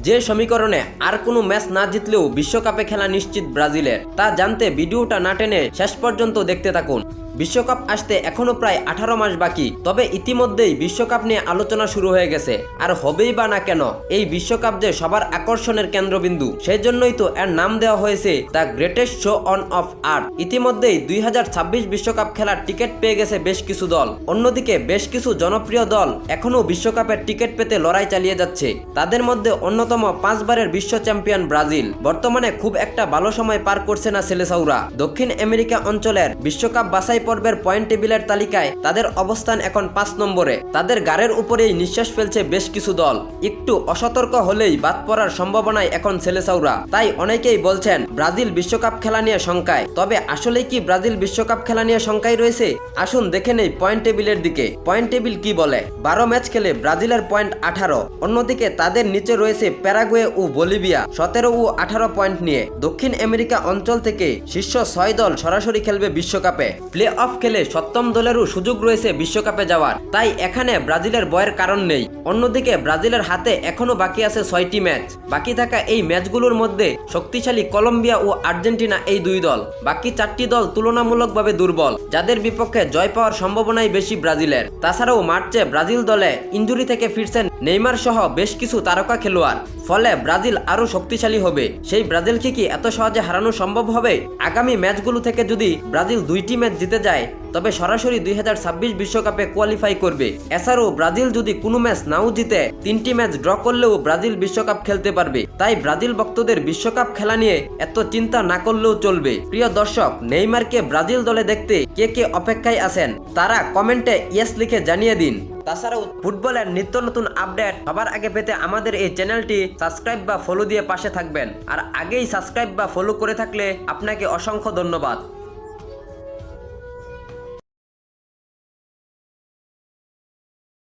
যে সমীকরণে আর কোনো ম্যাচ না জিতলেও বিশ্বকাপে খেলা নিশ্চিত ব্রাজিলের, তা জানতে ভিডিওটা না টেনে শেষ পর্যন্ত দেখতে থাকুন। বিশ্বকাপ আসতে এখনো প্রায় 18 মাস বাকি, তবে ইতিমধ্যেই বিশ্বকাপ নিয়ে আলোচনা শুরু হয়ে গেছে। আর হবেই বা না কেন, এই বিশ্বকাপ যে সবার আকর্ষণের কেন্দ্রবিন্দু, সেই জন্যই তো এর নাম দেওয়া হয়েছে the greatest show on of earth. ইতিমধ্যেই 2026 বিশ্বকাপ খেলার টিকিট পেয়ে গেছে বেশ কিছু দল। অন্যদিকে বেশ কিছু জনপ্রিয় দল এখনো বিশ্বকাপের টিকিট পেতে লড়াই চালিয়ে যাচ্ছে। তাদের মধ্যে অন্যতম 5 বারের বিশ্ব চ্যাম্পিয়ন ব্রাজিল বর্তমানে খুব একটা ভালো সময় পার করছে না সেলেসাউরা। দক্ষিণ আমেরিকা অঞ্চলের বিশ্বকাপ বাছাই পর্বের পয়েন্ট টেবিলের তালিকায় তাদের অবস্থান এখন 5 নম্বরে। তাদের গাড়ের উপরেই নিঃশ্বাস ফেলছে বেশ কিছু দল। একটু অসতর্ক হলেই বাদ পড়ার সম্ভাবনায় এখন সেলেসাউরা। তাই অনেকেই বলছেন ব্রাজিল বিশ্বকাপ খেলা নিয়ে শঙ্কায়। তবে আসলেই কি ব্রাজিল বিশ্বকাপ খেলা নিয়ে শঙ্কায় রয়েছে? আসুন দেখে নেই পয়েন্ট টেবিলের দিকে। পয়েন্ট টেবিল কি বলে? 12 ম্যাচ খেলে ব্রাজিলের পয়েন্ট 18। অন্যদিকে তাদের নিচে রয়েছে প্যারাগুয়ে ও বলিভিয়া 17 ও 18 পয়েন্ট নিয়ে। দক্ষিণ আমেরিকা অঞ্চল থেকে শীর্ষ 6 দল সরাসরি খেলবে বিশ্বকাপে। প্লে অফ খেলে 7ম দলেরও সুযোগ রয়েছে বিশ্বকাপে যাওয়ার, তাই এখানে ব্রাজিলের ভয়ের কারণ নেই। অন্যদিকে ব্রাজিলের হাতে এখনো বাকি আছে 6টি ম্যাচ। বাকি থাকা এই ম্যাচগুলোর মধ্যে শক্তিশালী কলম্বিয়া ও আর্জেন্টিনা এই 2 দল। বাকি 4টি দল তুলনামূলকভাবে দুর্বল, যাদের বিপক্ষে জয় পাওয়ার সম্ভাবনাই বেশি ব্রাজিলের। তাছাড়াও মার্চে ব্রাজিল দলে ইনজুরি থেকে ফিরছেন নেইমার সহ বেশ কিছু তারকা খেলোয়াড়। ফলে ব্রাজিল আরো শক্তিশালী হবে। সেই ব্রাজিলকে কি এত সহজে হারানো সম্ভব হবে? আগামী ম্যাচগুলো থেকে যদি ব্রাজিল 2টি ম্যাচ জিতে যায়, তবে সরাসরি 2026 বিশ্বকাপে কোয়ালিফাই করবে। এছাড়াও ব্রাজিল যদি কোনো ম্যাচ নাও জিতে, 3টি ম্যাচ ড্র করলেও ব্রাজিল বিশ্বকাপ খেলতে পারবে। তাই ব্রাজিল ভক্তদের বিশ্বকাপ খেলা নিয়ে এত চিন্তা না করলেও চলবে। প্রিয় দর্শক, নেইমারকে ব্রাজিল দলে দেখতে কে কে অপেক্ষায় আছেন, তারা কমেন্টে ইয়েস লিখে জানিয়ে দিন। তাছাড়াও ফুটবলের নিত্য নতুন আপডেট সবার আগে পেতে আমাদের এই চ্যানেলটি সাবস্ক্রাইব বা ফলো দিয়ে পাশে থাকবেন। আর আগেই সাবস্ক্রাইব বা ফলো করে থাকলে আপনাকে অসংখ্য ধন্যবাদ।